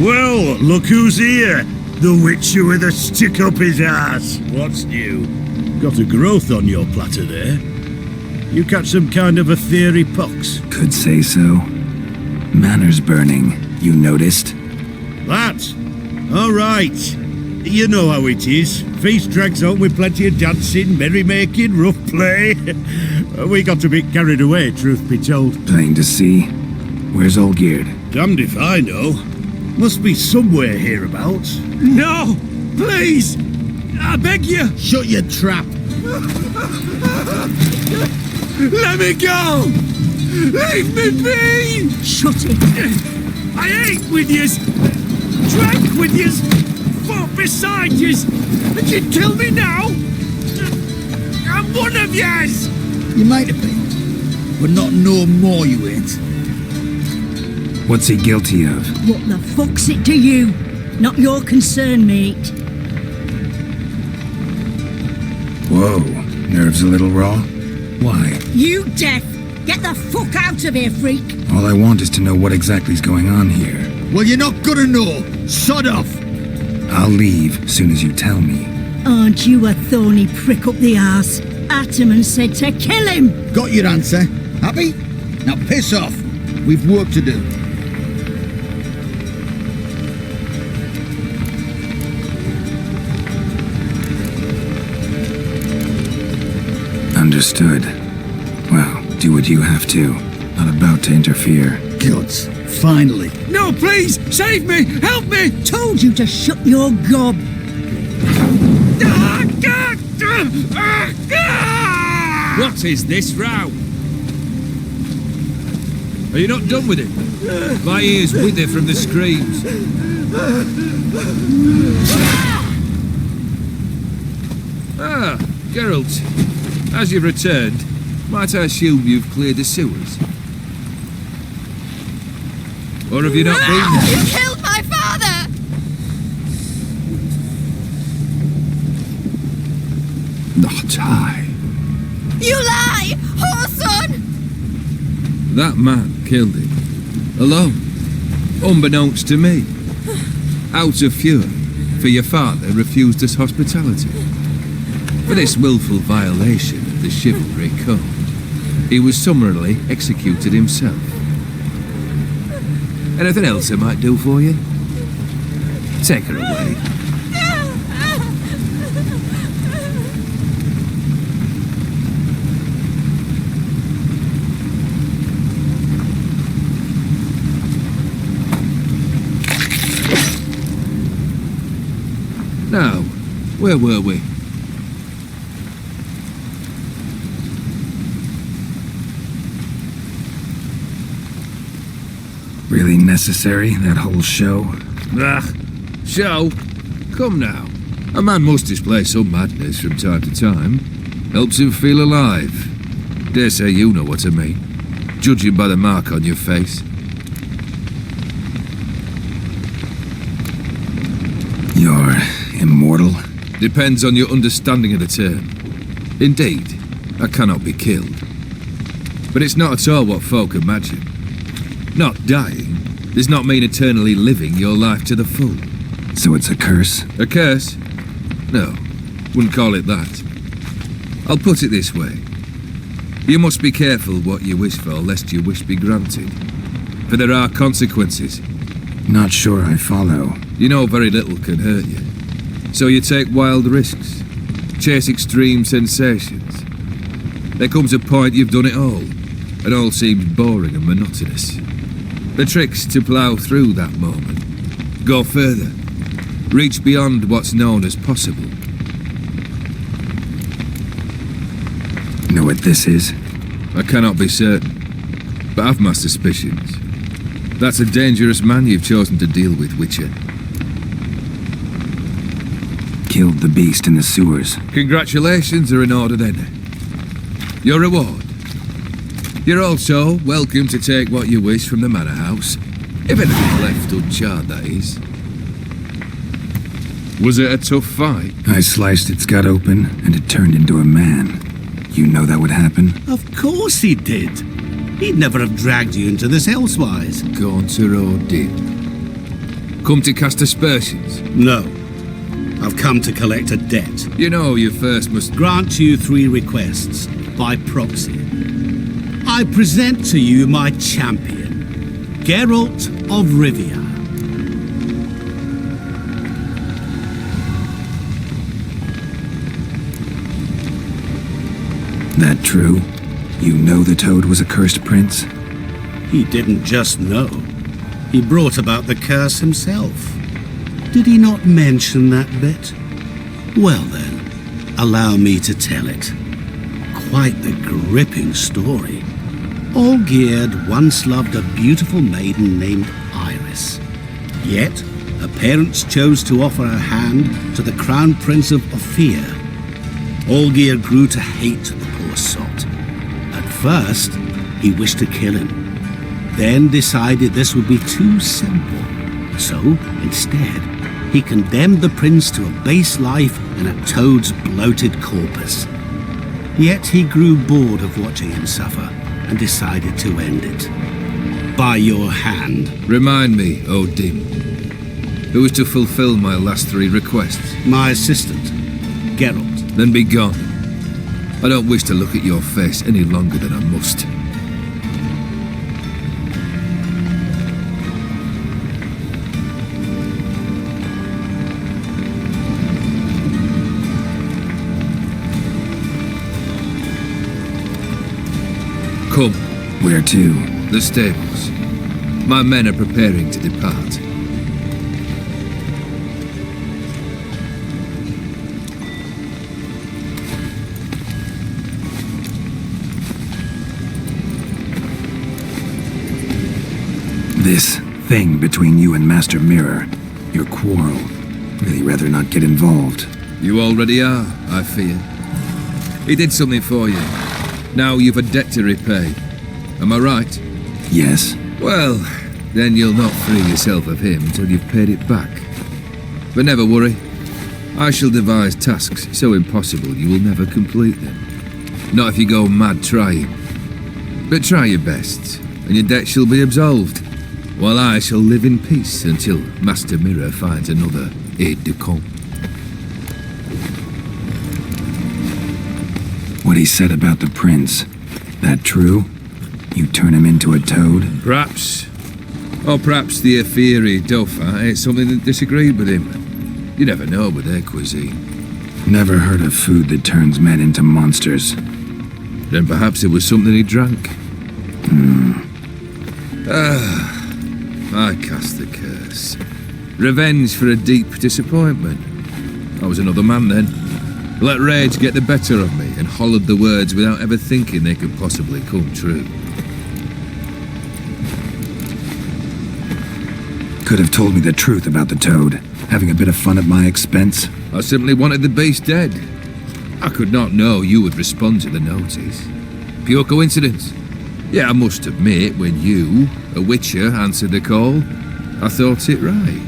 Well, look who's here. The Witcher with a stick up his ass. What's new? Got a growth on your platter there. You catch some kind of a theory pox? Could say so. Manners burning, you noticed? That? All right. You know how it is. Feast drags on with plenty of dancing, merrymaking, rough play. We got a bit carried away, truth be told. Plain to see. Where's Olgierd? Damned if I know. Must be somewhere hereabouts. No! Please! I beg you! Shut your trap. Let me go! Leave me be! Shut it! I ate with yous! Drank with yous! Fought beside yous! And you'd kill me now? I'm one of yous! You might have been, but not no more you ain't. What's he guilty of? What the fuck's it to you? Not your concern, mate. Whoa, nerves a little raw? Why? You deaf! Get the fuck out of here, freak! All I want is to know what exactly's going on here. Well, you're not gonna know. Sod off. I'll leave soon as you tell me. Aren't you a thorny prick up the arse? Ataman said to kill him! Got your answer. Happy? Now piss off. We've work to do. Understood. Well, do what you have to. Not about to interfere. Gods, finally. No, please! Save me! Help me! Told you to shut your gob! What is this row? Are you not done with it? My ears wither from the screams. Ah, Geralt. As you've returned, might I assume you've cleared the sewers? Or have you not been there? You killed my father! Not I. You lie! Whoreson! That man killed him. Alone. Unbeknownst to me. Out of fury, for your father refused us hospitality. For this willful violation of the chivalry code, he was summarily executed himself. Anything else I might do for you? Take her away. Now, where were we? Really necessary, that whole show? Ah, show? Come now. A man must display some madness from time to time. Helps him feel alive. Dare say you know what I mean. Judging by the mark on your face. You're immortal? Depends on your understanding of the term. Indeed, I cannot be killed. But it's not at all what folk imagine. Not dying does not mean eternally living your life to the full. So it's a curse? A curse? No, wouldn't call it that. I'll put it this way. You must be careful what you wish for, lest your wish be granted. For there are consequences. Not sure I follow. You know very little can hurt you. So you take wild risks, chase extreme sensations. There comes a point you've done it all, and all seems boring and monotonous. The trick's to plough through that moment, go further, reach beyond what's known as possible. Know what this is? I cannot be certain, but I've my suspicions. That's a dangerous man you've chosen to deal with, Witcher. Killed the beast in the sewers. Congratulations are in order then. Your reward. You're also welcome to take what you wish from the manor house. If anything's left uncharred, that is. Was it a tough fight? I sliced its gut open, and it turned into a man. You know that would happen? Of course he did. He'd never have dragged you into this elsewise. Gaunter did. Come to cast aspersions? No. I've come to collect a debt. You know you first must... Grant you 3 requests, by proxy. I present to you my champion, Geralt of Rivia. That true? You know the Toad was a cursed prince? He didn't just know. He brought about the curse himself. Did he not mention that bit? Well then, allow me to tell it. Quite the gripping story. Olgierd once loved a beautiful maiden named Iris. Yet, her parents chose to offer her hand to the Crown Prince of Ophir. Olgierd grew to hate the poor sot. At first, he wished to kill him. Then decided this would be too simple. So, instead, he condemned the prince to a base life in a toad's bloated corpus. Yet he grew bored of watching him suffer and decided to end it. By your hand. Remind me, O Dim. Who is to fulfill my last 3 requests? My assistant, Geralt. Then be gone. I don't wish to look at your face any longer than I must. Come. Where to? The stables. My men are preparing to depart. This thing between you and Master Mirror, your quarrel, really rather not get involved. You already are, I fear. He did something for you. Now you've a debt to repay. Am I right? Yes. Well, then you'll not free yourself of him till you've paid it back. But never worry. I shall devise tasks so impossible you will never complete them. Not if you go mad trying. But try your best, and your debt shall be absolved, while I shall live in peace until Master Mirror finds another aide-de-camp. What he said about the prince, that true? You turn him into a toad? Perhaps. Or perhaps the Ophiri Dauphin ate something that disagreed with him. You never know with their cuisine. Never heard of food that turns men into monsters. Then perhaps it was something he drank. I cast the curse. Revenge for a deep disappointment. I was another man then. Let rage get the better of me and hollered the words without ever thinking they could possibly come true. Could have told me the truth about the toad, having a bit of fun at my expense. I simply wanted the beast dead. I could not know you would respond to the notice. Pure coincidence. Yeah, I must admit, when you, a witcher, answered the call, I thought it right.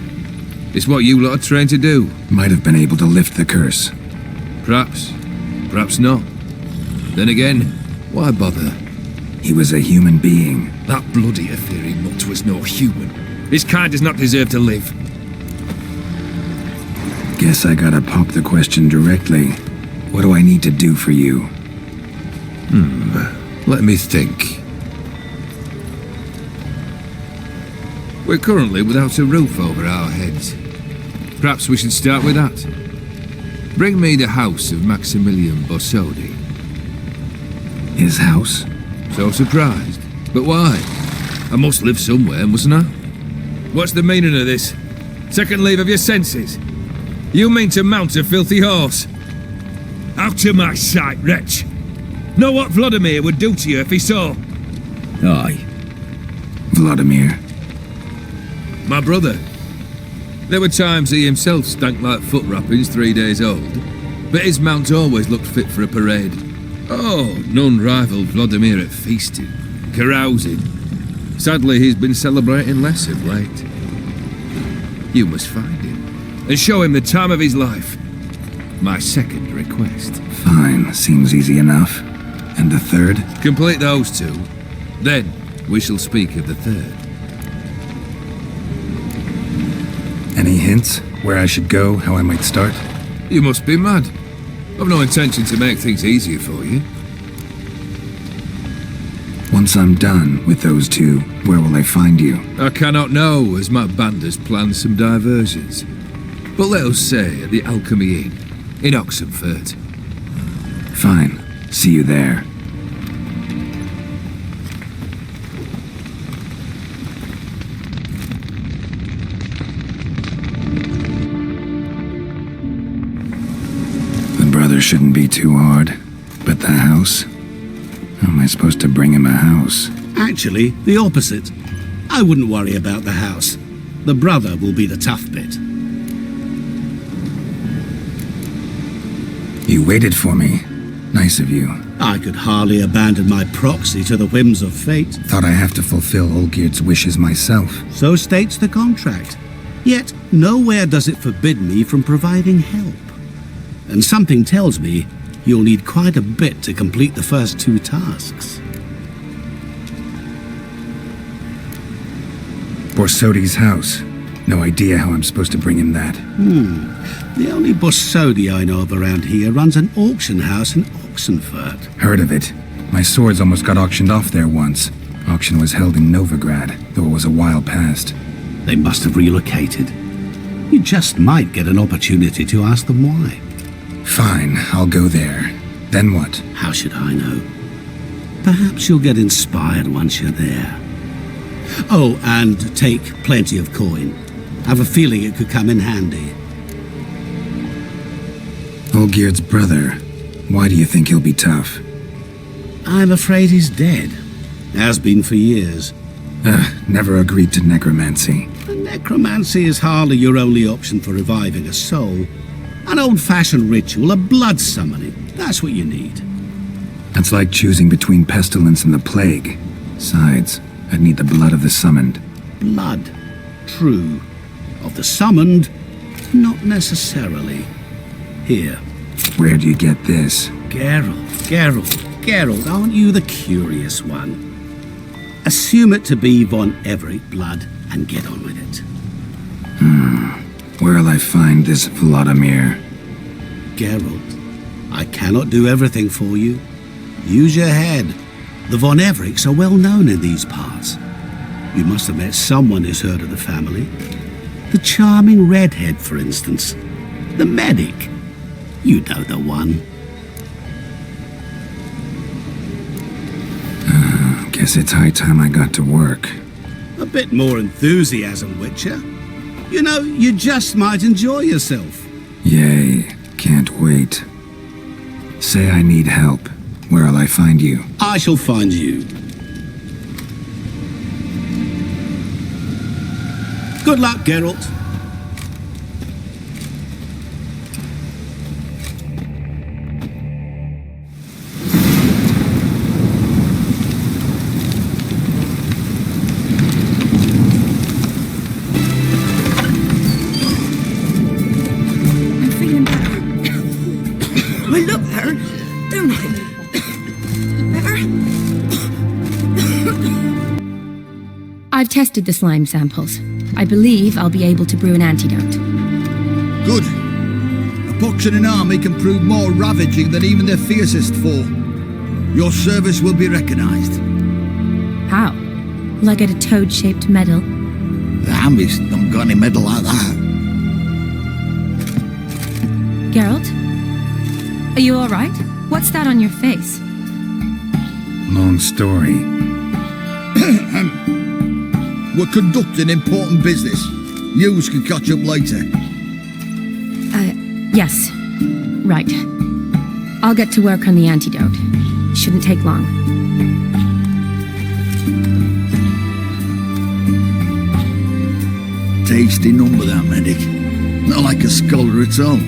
It's what you lot are trained to do. Might have been able to lift the curse. Perhaps. Perhaps not. Then again, why bother? He was a human being. That bloody Ophiri mutt was no human. His kind does not deserve to live. Guess I gotta pop the question directly. What do I need to do for you? Let me think. We're currently without a roof over our heads. Perhaps we should start with that. Bring me the house of Maximilian Bossodi. His house? So surprised. But why? I must live somewhere, mustn't I? What's the meaning of this? Second leave of your senses? You mean to mount a filthy horse? Out of my sight, wretch! Know what Vladimir would do to you if he saw? Aye. Vladimir. My brother. There were times he himself stank like foot wrappings 3 days old, but his mount always looked fit for a parade. Oh, none rivaled Vladimir at feasting, carousing. Sadly, he's been celebrating less of late. You must find him, and show him the time of his life. My second request. Fine, seems easy enough. And the third? Complete those 2. Then, we shall speak of the third. hints? Where I should go, how I might start? You must be mad. I've no intention to make things easier for you. Once I'm done with those two, where will I find you? I cannot know, as my band has planned some diversions. But let us say at the Alchemy Inn, in Oxenfurt. Fine. See you there. The brother shouldn't be too hard. But the house? How am I supposed to bring him a house? Actually, the opposite. I wouldn't worry about the house. The brother will be the tough bit. You waited for me. Nice of you. I could hardly abandon my proxy to the whims of fate. Thought I have to fulfill Olgierd's wishes myself. So states the contract. Yet, nowhere does it forbid me from providing help. And something tells me you'll need quite a bit to complete the first two tasks. Borsodi's house. No idea how I'm supposed to bring him that. The only Borsodi I know of around here runs an auction house in Oxenfurt. Heard of it. My swords almost got auctioned off there once. Auction was held in Novigrad, though it was a while past. They must have relocated. You just might get an opportunity to ask them why. Fine, I'll go there. Then what? How should I know? Perhaps you'll get inspired once you're there. Oh, and take plenty of coin. I've a feeling it could come in handy. Olgierd's brother. Why do you think he'll be tough? I'm afraid he's dead. Has been for years. Never agreed to necromancy. Necromancy is hardly your only option for reviving a soul. An old-fashioned ritual, a blood summoning. That's what you need. That's like choosing between pestilence and the plague. Besides, I'd need the blood of the summoned. Blood. True. Of the summoned, not necessarily. Here. Where do you get this? Geralt, aren't you the curious one? Assume it to be von Everett blood and get on with it. Where'll I find this Vladimir? Geralt, I cannot do everything for you. Use your head. The von Evericks are well known in these parts. You must have met someone who's heard of the family. The charming redhead, for instance. The medic. You know the one. Guess it's high time I got to work. A bit more enthusiasm, Witcher. You know, you just might enjoy yourself. Yay, can't wait. Say I need help. Where'll I find you? I shall find you. Good luck, Geralt. I look there, don't I? I've tested the slime samples. I believe I'll be able to brew an antidote. Good. A pox in an army can prove more ravaging than even their fiercest foe. Your service will be recognized. How? Will I get a toad-shaped medal? The army's not got any medal like that. Geralt? Are you alright? What's that on your face? Long story. We're conducting important business. Yous can catch up later. Yes. Right. I'll get to work on the antidote. Shouldn't take long. Tasty number, that medic. Not like a scholar at all.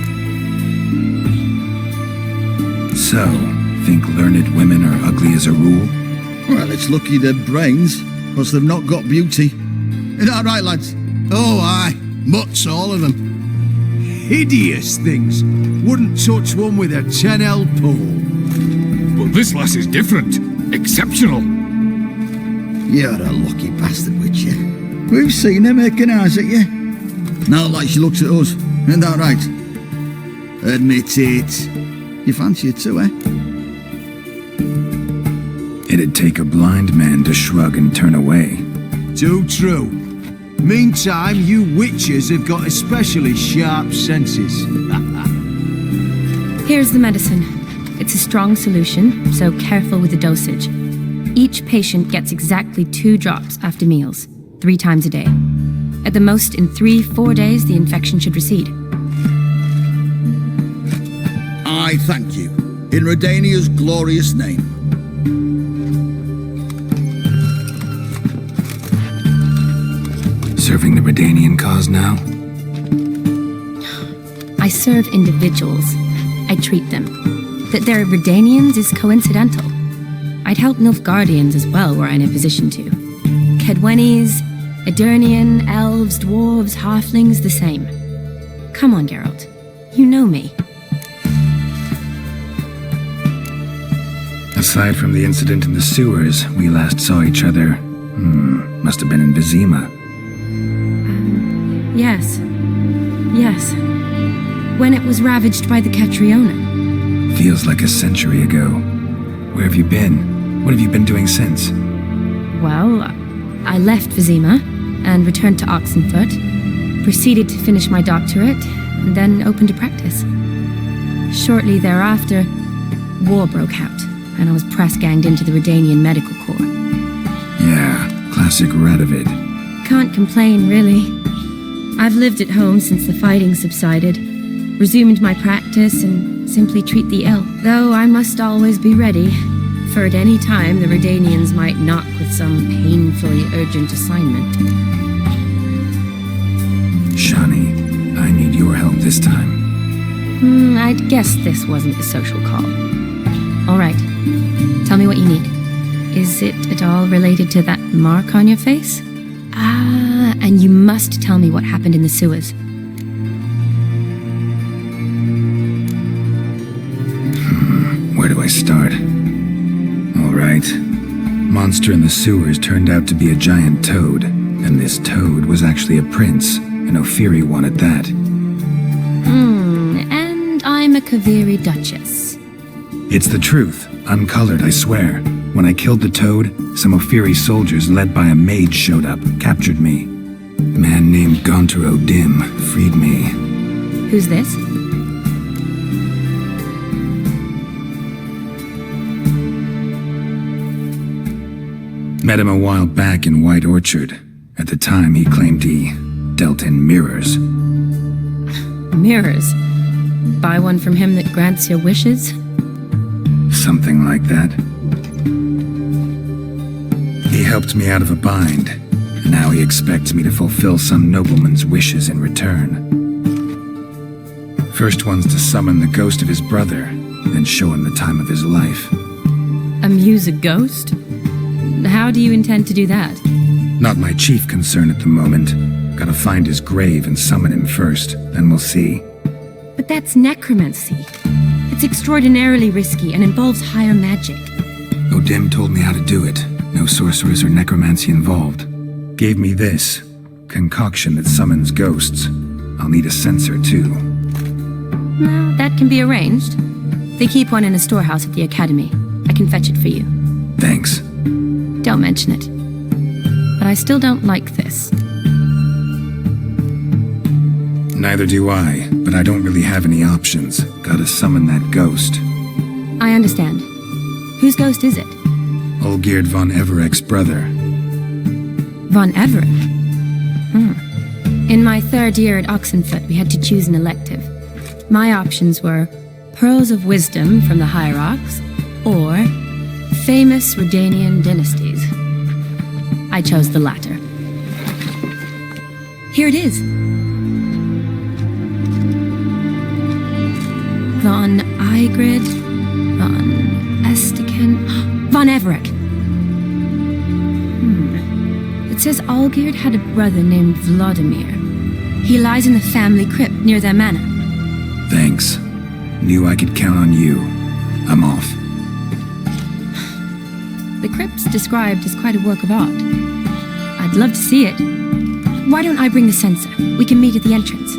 So, think learned women are ugly as a rule? Well, it's lucky they're brains, because they've not got beauty. Is that right, lads? Oh, aye. Mutts, all of them. Hideous things. Wouldn't touch one with a 10L pole. But this lass is different. Exceptional. You're a lucky bastard, Witcher. We've seen her making eyes at you. Now like she looks at us. Isn't that right? Admit it. You fancy it too, eh? It'd take a blind man to shrug and turn away. Too true. Meantime, you witches have got especially sharp senses. Here's the medicine. It's a strong solution, so careful with the dosage. Each patient gets exactly 2 drops after meals, 3 times a day. At the most, in 3-4 days, the infection should recede. I thank you. In Redania's glorious name. Serving the Redanian cause now? I serve individuals. I treat them. That they're Redanians is coincidental. I'd help Nilfgaardians as well were I in a position to. Kedwenis, Edirnian, elves, dwarves, halflings, the same. Come on, Geralt. You know me. Aside from the incident in the sewers, we last saw each other. Must have been in Vizima. Yes. Yes. When it was ravaged by the Catriona. Feels like a century ago. Where have you been? What have you been doing since? Well, I left Vizima and returned to Oxenfoot, proceeded to finish my doctorate, and then opened a practice. Shortly thereafter, war broke out, and I was press-ganged into the Redanian Medical Corps. Yeah, classic Radovid. Can't complain, really. I've lived at home since the fighting subsided, resumed my practice, and simply treat the ill. Though I must always be ready, for at any time the Redanians might knock with some painfully urgent assignment. Shani, I need your help this time. I'd guess this wasn't a social call. All right. Tell me what you need. Is it at all related to that mark on your face? And you must tell me what happened in the sewers. Where do I start? All right. Monster in the sewers turned out to be a giant toad, and this toad was actually a prince, and Ophiri wanted that. And I'm a Kaviri Duchess. It's the truth, uncolored, I swear. When I killed the toad, some Ophiri soldiers led by a mage showed up, captured me. A man named Gontaro Dim freed me. Who's this? Met him a while back in White Orchard. At the time, he claimed he dealt in mirrors. Mirrors? Buy one from him that grants your wishes? Something like that. He helped me out of a bind, and now he expects me to fulfill some nobleman's wishes in return. First one's to summon the ghost of his brother, then show him the time of his life. Amuse a ghost? How do you intend to do that? Not my chief concern at the moment. Gotta find his grave and summon him first, then we'll see. But that's necromancy. It's extraordinarily risky and involves higher magic. Odim told me how to do it. No sorcerers or necromancy involved. Gave me this concoction that summons ghosts. I'll need a censer too. Well, that can be arranged. They keep one in a storehouse at the academy. I can fetch it for you. Thanks. Don't mention it. But I still don't like this. Neither do I, but I don't really have any options. Gotta summon that ghost. I understand. Whose ghost is it? Olgierd von Everek's brother. Von Everek? In my 3rd year at Oxenfoot, we had to choose an elective. My options were Pearls of Wisdom from the Hierarchs, or Famous Redanian Dynasties. I chose the latter. Here it is. Von Igrid, von Estiken, von Everek. It says Olgierd had a brother named Vladimir. He lies in the family crypt near their manor. Thanks. Knew I could count on you. I'm off. The crypt's described as quite a work of art. I'd love to see it. Why don't I bring the sensor? We can meet at the entrance.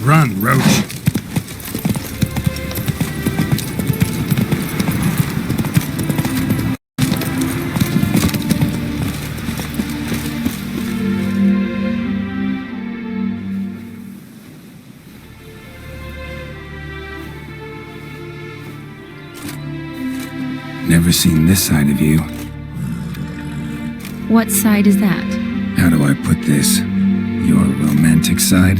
Run, Roach. Never seen this side of you. What side is that? How do I put this? Your romantic side?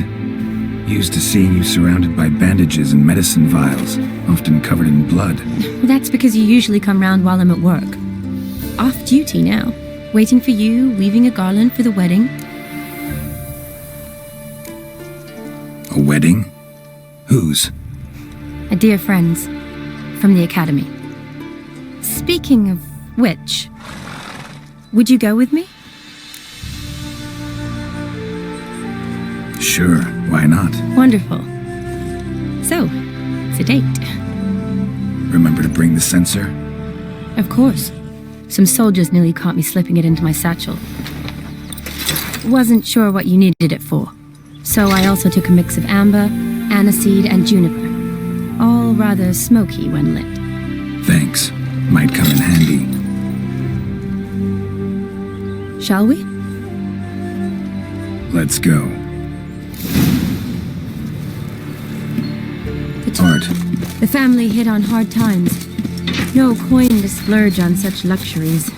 Used to seeing you surrounded by bandages and medicine vials, often covered in blood. That's because you usually come round while I'm at work. Off duty now. Waiting for you, weaving a garland for the wedding. A wedding? Whose? A dear friend's. From the academy. Speaking of which, would you go with me? Sure, why not? Wonderful. So, it's a date. Remember to bring the sensor? Of course. Some soldiers nearly caught me slipping it into my satchel. Wasn't sure what you needed it for. So I also took a mix of amber, aniseed, and juniper. All rather smoky when lit. Thanks. Might come in handy. Shall we? Let's go. Art. The family hit on hard times. No coin to splurge on such luxuries.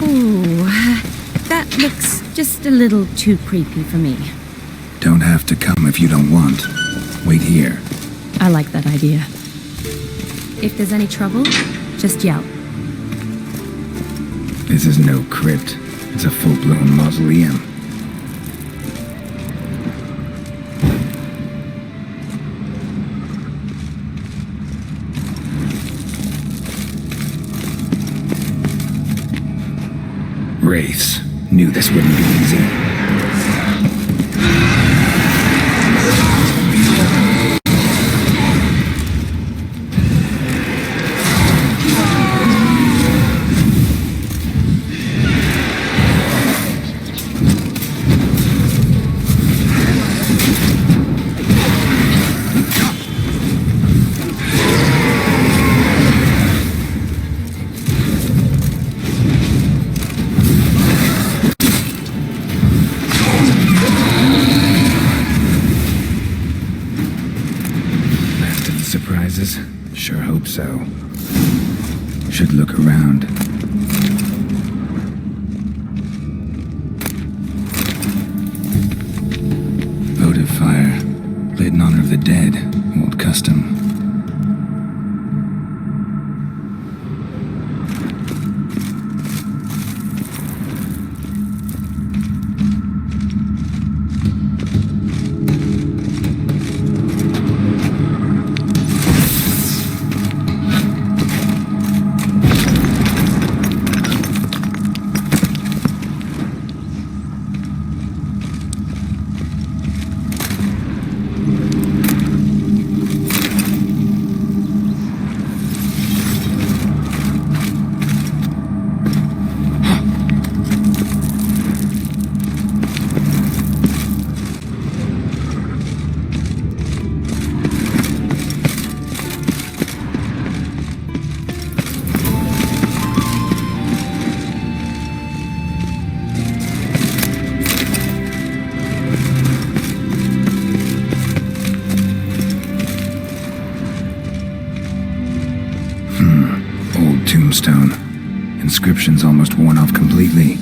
Ooh, that looks just a little too creepy for me. Don't have to come if you don't want. Wait here. I like that idea. If there's any trouble, just yell. This is no crypt. It's a full-blown mausoleum. Wraiths. Knew this wouldn't be easy. Surprises? Sure hope so. Should look around. Votive fire. Lit in honor of the dead. Old custom. Old tombstone. Inscription's almost worn off completely.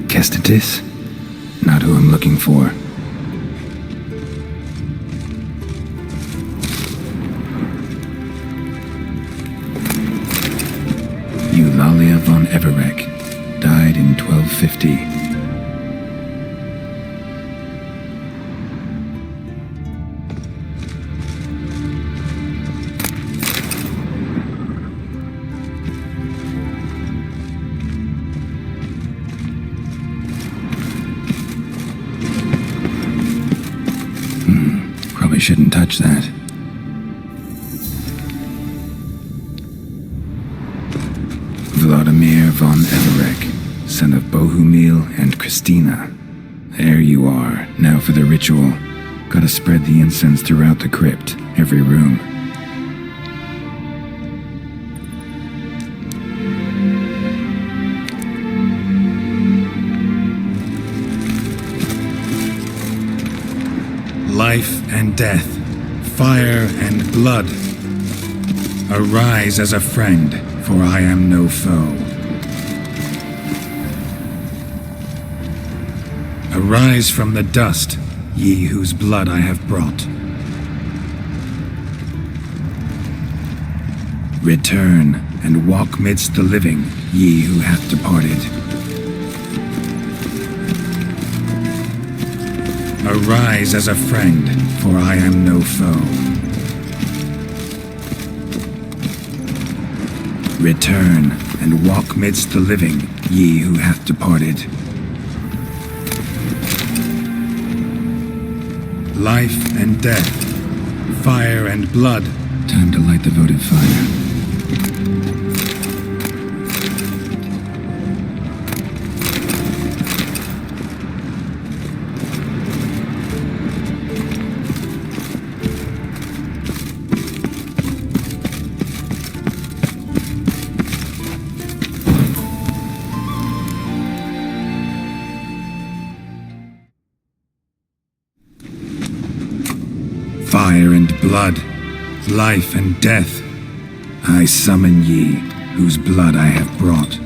Kestitis? Not who I'm looking for. Eulalia von Everec, died in 1250. Probably shouldn't touch that. Vladimir von Everek, son of Bohumil and Christina. There you are, now for the ritual. Gotta spread the incense throughout the crypt, every room. Life and death, fire and blood. Arise as a friend, for I am no foe. Arise from the dust, ye whose blood I have brought. Return and walk midst the living, ye who hath departed. Arise as a friend, for I am no foe. Return and walk midst the living, ye who hath departed. Life and death, fire and blood. Time to light the votive fire. Fire and blood, life and death, I summon ye, whose blood I have brought.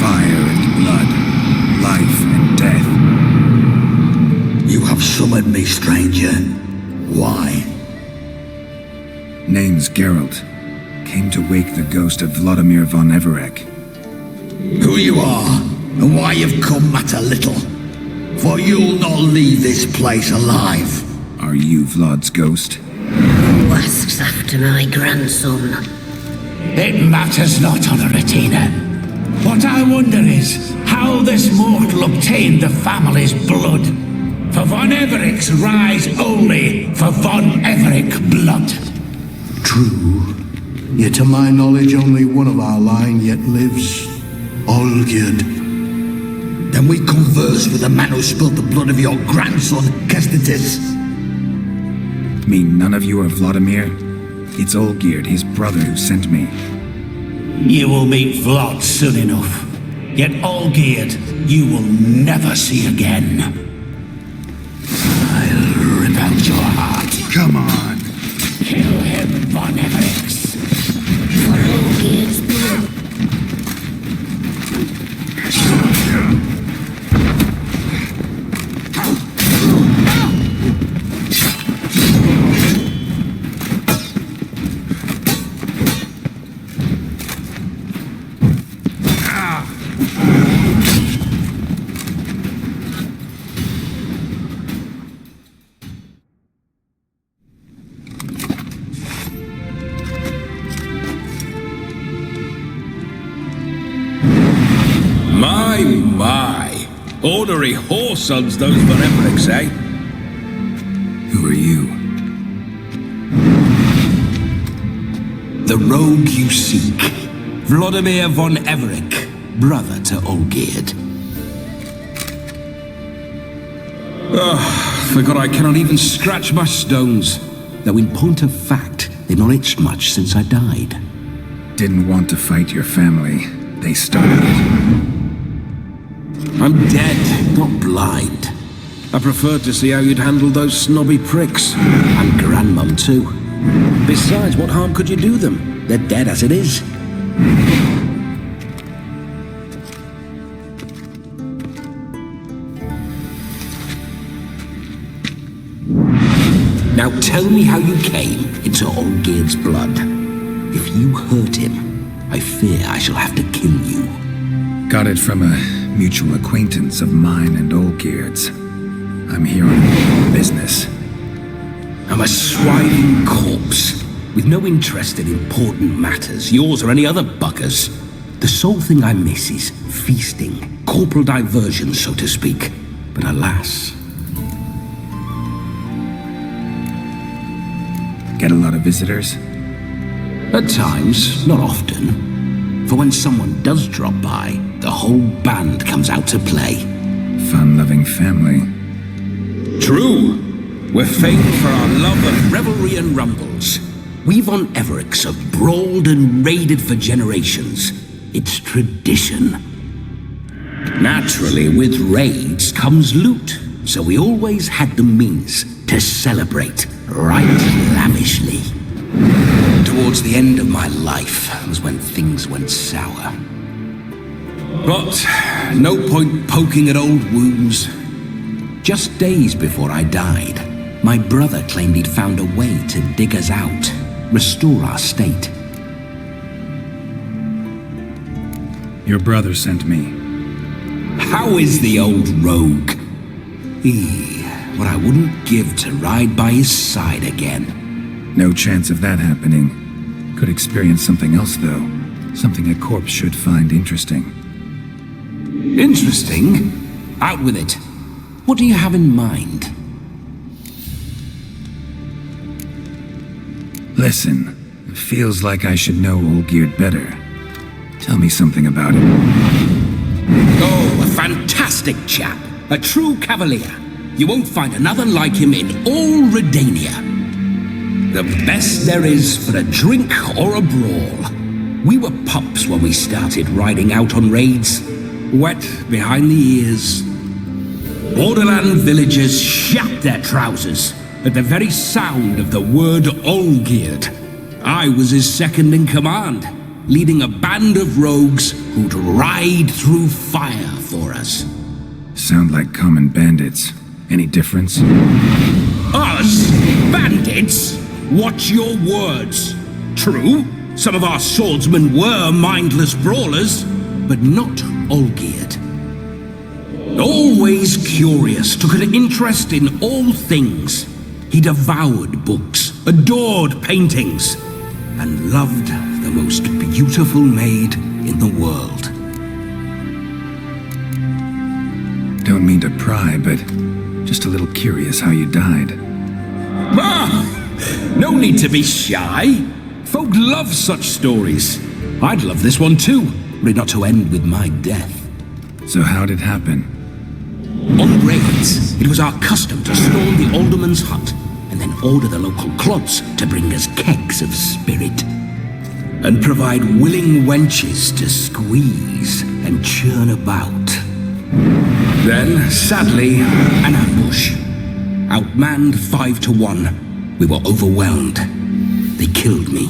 Fire and blood, life and death. You have summoned me, stranger. Why? Name's Geralt. Came to wake the ghost of Vladimir von Everek. Who you are, and why you've come matter little. For you'll not leave this place alive. Are you Vlad's ghost? Who asks after my grandson? It matters not, Honoratina. What I wonder is how this mortal obtained the family's blood. For von Everek's rise only for von Everek blood. True. Yet to my knowledge only one of our line yet lives. Olgierd. Then we converse with the man who spilled the blood of your grandson, Kestitis. Mean none of you are Vladimir? It's Olgierd, his brother, who sent me. You will meet Vlad soon enough. Yet Olgierd, you will never see again. I'll rip out your heart. Come on. Kill him, von Evereks. For Olgierd's blood. My! Ornery whoresons those von Evereks, eh? Who are you? The rogue you seek. Vladimir von Everek, brother to Olgierd. Forgot I cannot even scratch my stones. Though in point of fact, they've not itched much since I died. Didn't want to fight your family. They started it. I'm dead, not blind. I preferred to see how you'd handle those snobby pricks. And Grandmum, too. Besides, what harm could you do them? They're dead as it is. Now tell me how you came into Olgierd's blood. If you hurt him, I fear I shall have to kill you. Got it from a mutual acquaintance of mine and Olgierd's. I'm here on business. I'm a swiving corpse, with no interest in important matters, yours or any other buggers. The sole thing I miss is feasting, corporal diversion, so to speak. But alas... Get a lot of visitors? At times, not often. For when someone does drop by, the whole band comes out to play. Fun-loving family. True. We're famed for our love of revelry and rumbles. We've on Everix have brawled and raided for generations. It's tradition. Naturally, with raids comes loot, so we always had the means to celebrate right lavishly. Towards the end of my life was when things went sour. But no point poking at old wounds. Just days before I died, my brother claimed he'd found a way to dig us out, restore our state. Your brother sent me. How is the old rogue? What I wouldn't give to ride by his side again. No chance of that happening. Could experience something else, though. Something a corpse should find interesting. Interesting? Out with it. What do you have in mind? Listen, it feels like I should know Olgierd better. Tell me something about him. Oh, a fantastic chap. A true cavalier. You won't find another like him in all Redania. The best there is for a drink or a brawl. We were pups when we started riding out on raids. Wet behind the ears. Borderland villagers shat their trousers at the very sound of the word Olgierd. I was his second in command, leading a band of rogues who'd ride through fire for us. Sound like common bandits. Any difference? Us? Bandits? Watch your words. True, some of our swordsmen were mindless brawlers, but not Olgierd. Always curious, took an interest in all things. He devoured books, adored paintings, and loved the most beautiful maid in the world. Don't mean to pry, but just a little curious how you died. No need to be shy. Folk love such stories. I'd love this one too, were it not to end with my death. So how'd it happen? On raids, it was our custom to storm the alderman's hut and then order the local clods to bring us kegs of spirit. And provide willing wenches to squeeze and churn about. Then, sadly, an ambush. Outmanned 5-1, we were overwhelmed. They killed me,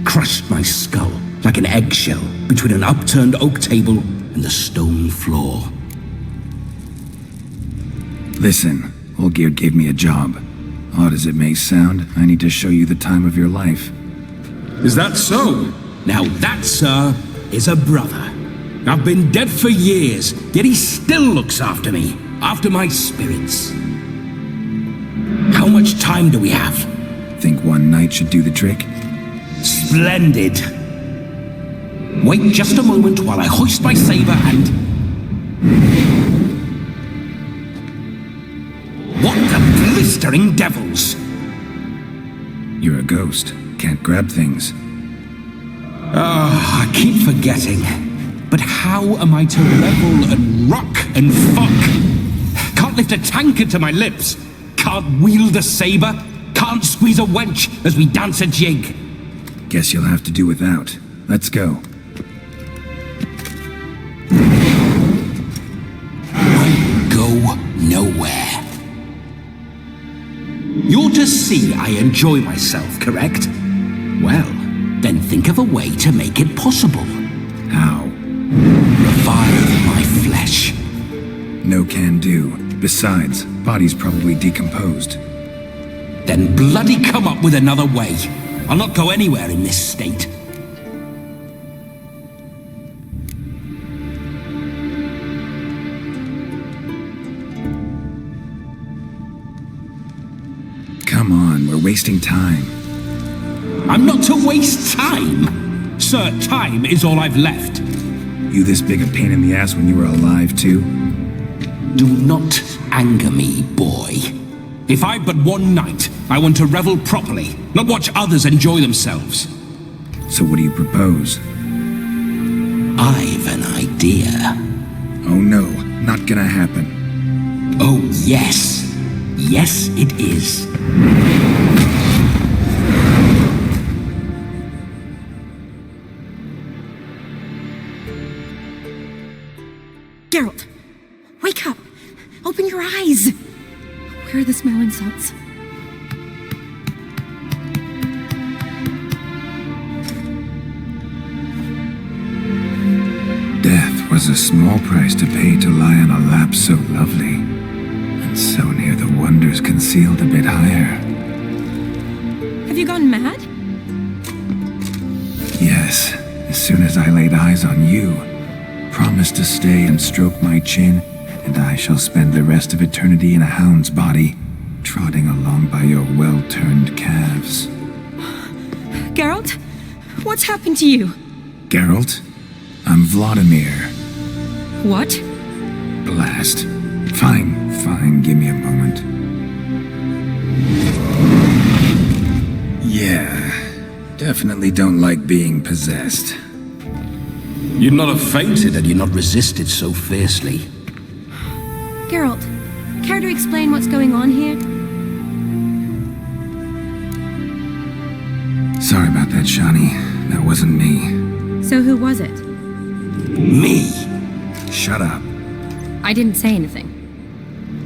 crushed my skull like an eggshell between an upturned oak table and the stone floor. Listen, Olgierd gave me a job. Odd as it may sound, I need to show you the time of your life. Is that so? Now that, sir, is a brother. I've been dead for years, yet he still looks after me, after my spirits. How much time do we have? Think one night should do the trick? Splendid. Wait just a moment while I hoist my saber and... What the blistering devils! You're a ghost. Can't grab things. I keep forgetting. But how am I to revel and rock and fuck? Can't lift a tankard to my lips. Can't wield a saber. Can't squeeze a wench as we dance a jig. Guess you'll have to do without. Let's go. I go nowhere. You're to see I enjoy myself, correct? Well, then think of a way to make it possible. How? Revive my flesh. No can do. Besides, body's probably decomposed. Then bloody come up with another way. I'll not go anywhere in this state. Come on, we're wasting time. I'm not to waste time. Sir, time is all I've left. You this big a pain in the ass when you were alive, too? Do not anger me, boy. If I've but one night, I want to revel properly, not watch others enjoy themselves. So what do you propose? I've an idea. Oh no, not gonna happen. Oh yes. Yes, it is. Geralt, wake up! Open your eyes! Where are the smelling salts? Death was a small price to pay to lie on a lap so lovely, and so near the wonders concealed a bit higher. Have you gone mad? Yes, as soon as I laid eyes on you, promised to stay and stroke my chin, and I shall spend the rest of eternity in a hound's body, trotting along by your well-turned calves. Geralt, what's happened to you? Geralt, I'm Vladimir. What? Blast. Fine, give me a moment. Yeah, definitely don't like being possessed. You'd not have fainted had you not resisted so fiercely. Geralt, care to explain what's going on here? Sorry about that, Shani. That wasn't me. So who was it? Me. Shut up. I didn't say anything.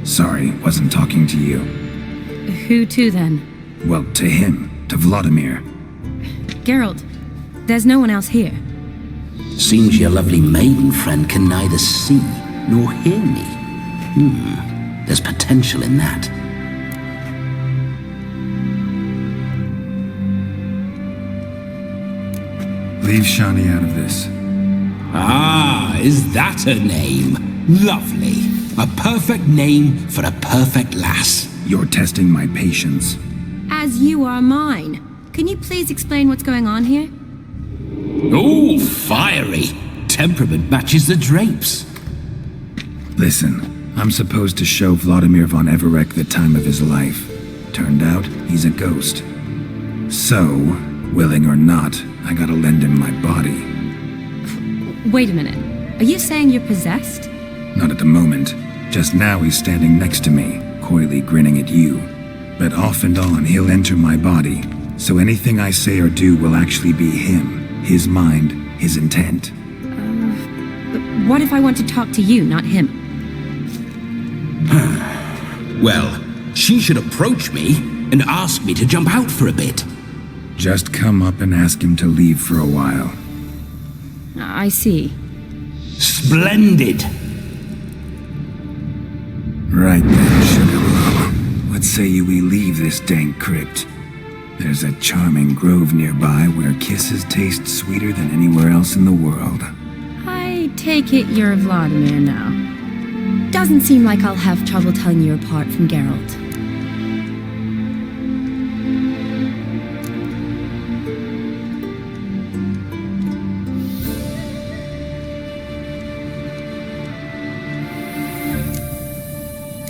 Sorry, wasn't talking to you. Who to then? Well, to him. To Vladimir. Geralt, there's no one else here. Seems your lovely maiden friend can neither see nor hear me. There's potential in that. Leave Shani out of this. Ah, is that her name? Lovely. A perfect name for a perfect lass. You're testing my patience. As you are mine. Can you please explain what's going on here? Oh, fiery. Temperament matches the drapes. Listen, I'm supposed to show Vladimir von Everec the time of his life. Turned out, he's a ghost. So, willing or not, I gotta lend him my body. Wait a minute. Are you saying you're possessed? Not at the moment. Just now he's standing next to me, coyly grinning at you. But off and on, he'll enter my body. So anything I say or do will actually be him. His mind, his intent. But what if I want to talk to you, not him? Well, she should approach me and ask me to jump out for a bit. Just come up and ask him to leave for a while. I see. Splendid! Right then, Sugar. What say you we leave this dank crypt? There's a charming grove nearby where kisses taste sweeter than anywhere else in the world. I take it you're Vladimir now. Doesn't seem like I'll have trouble telling you apart from Geralt.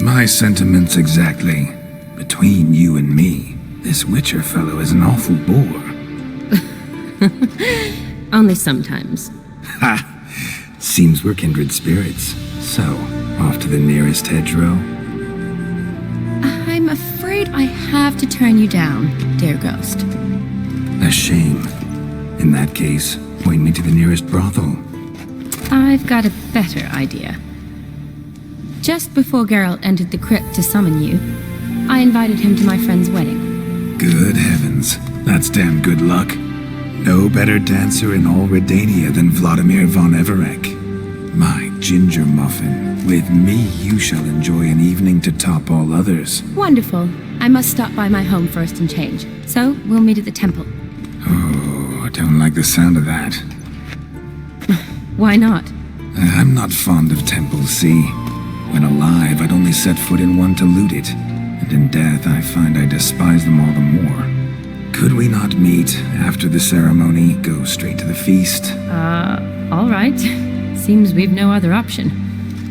My sentiments exactly. Between you and me, this Witcher fellow is an awful bore. Only sometimes. Ha! Seems we're kindred spirits. So, off to the nearest hedgerow? I'm afraid I have to turn you down, dear ghost. A shame. In that case, point me to the nearest brothel. I've got a better idea. Just before Geralt entered the crypt to summon you, I invited him to my friend's wedding. Good heavens, that's damn good luck. No better dancer in all Redania than Vladimir von Everec. My ginger muffin, with me you shall enjoy an evening to top all others. Wonderful. I must stop by my home first and change, so we'll meet at the temple. Oh, I don't like the sound of that. Why not? I'm not fond of temples, see? When alive, I'd only set foot in one to loot it, and in death I find I despise them all the more. Could we not meet after the ceremony, go straight to the feast? All right. Seems we've no other option.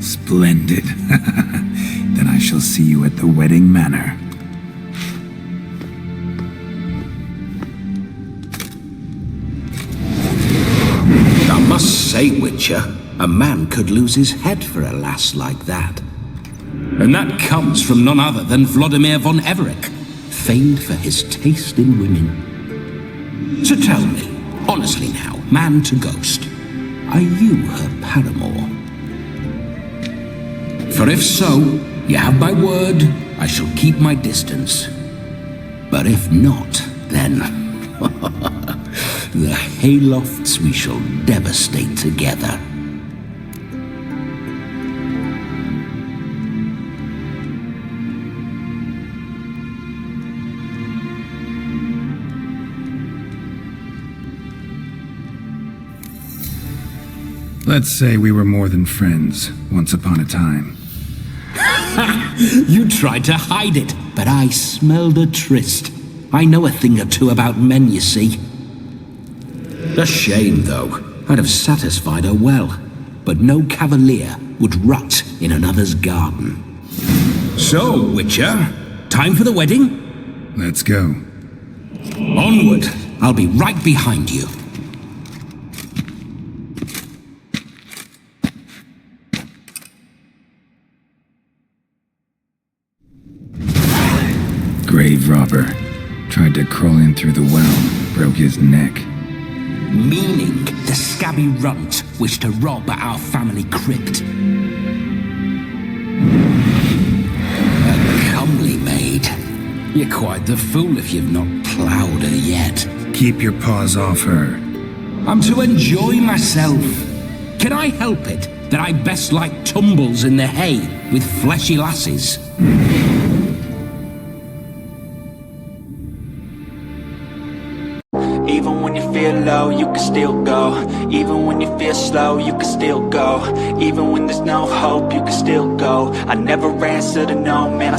Splendid. Then I shall see you at the wedding manor. I must say, Witcher, a man could lose his head for a lass like that. And that comes from none other than Vladimir von Everec, famed for his taste in women. So tell me, honestly now, man to ghost, are you her paramour? For if so, you have my word, I shall keep my distance. But if not, then the haylofts we shall devastate together. Let's say we were more than friends, once upon a time. You tried to hide it, but I smelled a tryst. I know a thing or two about men, you see. A shame, though. I'd have satisfied her well, but no cavalier would rot in another's garden. So, Witcher, time for the wedding? Let's go. Onward. I'll be right behind you. Grave robber. Tried to crawl in through the well, broke his neck. Meaning the scabby runt wished to rob our family crypt. A comely maid. You're quite the fool if you've not ploughed her yet. Keep your paws off her. I'm to enjoy myself. Can I help it that I best like tumbles in the hay with fleshy lasses? Even when you feel low, you can still go. Even when you feel slow, you can still go. Even when there's no hope, you can still go. I never answer to no, man, I